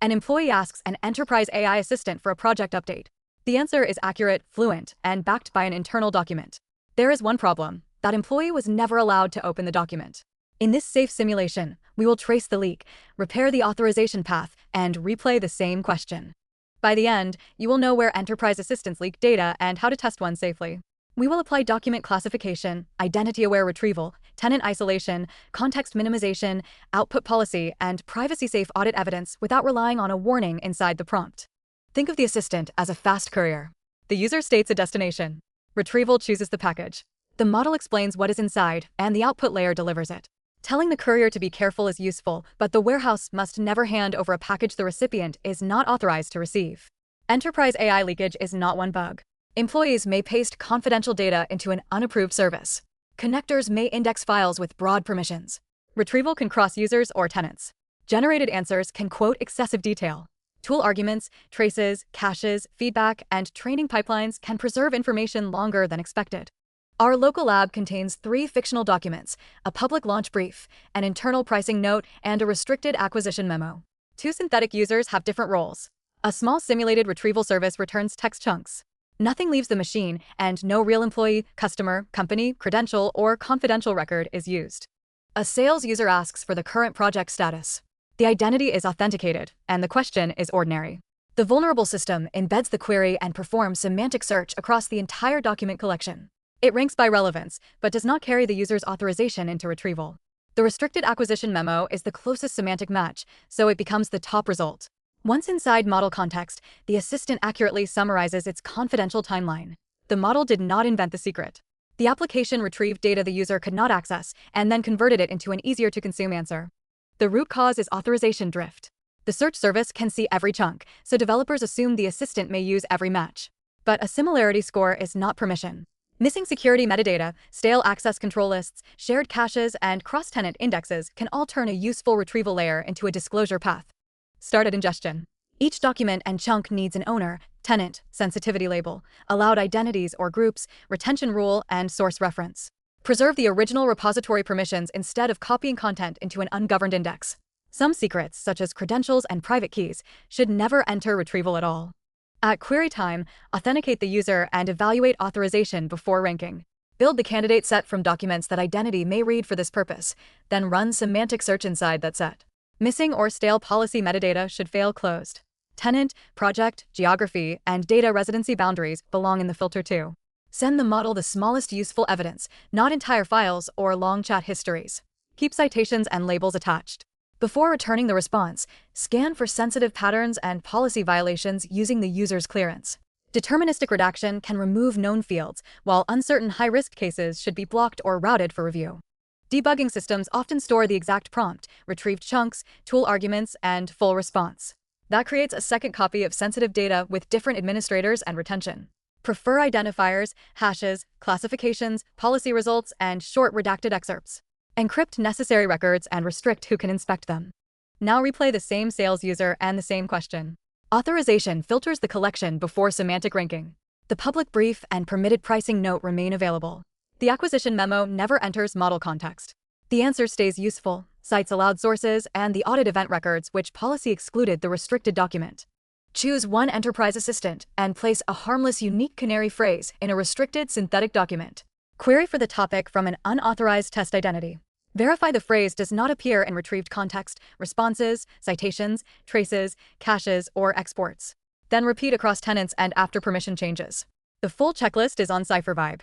An employee asks an enterprise AI assistant for a project update. The answer is accurate, fluent, and backed by an internal document. There is one problem. That employee was never allowed to open the document. In this safe simulation, we will trace the leak, repair the authorization path, and replay the same question. By the end, you will know where enterprise assistants leak data and how to test one safely. We will apply document classification, identity-aware retrieval, tenant isolation, context minimization, output policy, and privacy-safe audit evidence without relying on a warning inside the prompt. Think of the assistant as a fast courier. The user states a destination. Retrieval chooses the package. The model explains what is inside, and the output layer delivers it. Telling the courier to be careful is useful, but the warehouse must never hand over a package the recipient is not authorized to receive. Enterprise AI leakage is not one bug. Employees may paste confidential data into an unapproved service. Connectors may index files with broad permissions. Retrieval can cross users or tenants. Generated answers can quote excessive detail. Tool arguments, traces, caches, feedback, and training pipelines can preserve information longer than expected. Our local lab contains 3 fictional documents, a public launch brief, an internal pricing note, and a restricted acquisition memo. 2 synthetic users have different roles. A small simulated retrieval service returns text chunks. Nothing leaves the machine, and no real employee, customer, company, credential, or confidential record is used. A sales user asks for the current project status. The identity is authenticated, and the question is ordinary. The vulnerable system embeds the query and performs semantic search across the entire document collection. It ranks by relevance, but does not carry the user's authorization into retrieval. The restricted acquisition memo is the closest semantic match, so it becomes the top result. Once inside model context, the assistant accurately summarizes its confidential timeline. The model did not invent the secret. The application retrieved data the user could not access and then converted it into an easier-to-consume answer. The root cause is authorization drift. The search service can see every chunk, so developers assume the assistant may use every match. But a similarity score is not permission. Missing security metadata, stale access control lists, shared caches, and cross-tenant indexes can all turn a useful retrieval layer into a disclosure path. Start at ingestion. Each document and chunk needs an owner, tenant, sensitivity label, allowed identities or groups, retention rule, and source reference. Preserve the original repository permissions instead of copying content into an ungoverned index. Some secrets, such as credentials and private keys, should never enter retrieval at all. At query time, authenticate the user and evaluate authorization before ranking. Build the candidate set from documents that identity may read for this purpose, then run semantic search inside that set. Missing or stale policy metadata should fail closed. Tenant, project, geography, and data residency boundaries belong in the filter too. Send the model the smallest useful evidence, not entire files or long chat histories. Keep citations and labels attached. Before returning the response, scan for sensitive patterns and policy violations using the user's clearance. Deterministic redaction can remove known fields, while uncertain high-risk cases should be blocked or routed for review. Debugging systems often store the exact prompt, retrieved chunks, tool arguments, and full response. That creates a second copy of sensitive data with different administrators and retention. Prefer identifiers, hashes, classifications, policy results, and short redacted excerpts. Encrypt necessary records and restrict who can inspect them. Now replay the same sales user and the same question. Authorization filters the collection before semantic ranking. The public brief and permitted pricing note remain available. The acquisition memo never enters model context. The answer stays useful, cites allowed sources, and the audit event records which policy excluded the restricted document. Choose one enterprise assistant and place a harmless unique Canary phrase in a restricted synthetic document. Query for the topic from an unauthorized test identity. Verify the phrase does not appear in retrieved context, responses, citations, traces, caches, or exports. Then repeat across tenants and after permission changes. The full checklist is on CipherVibe.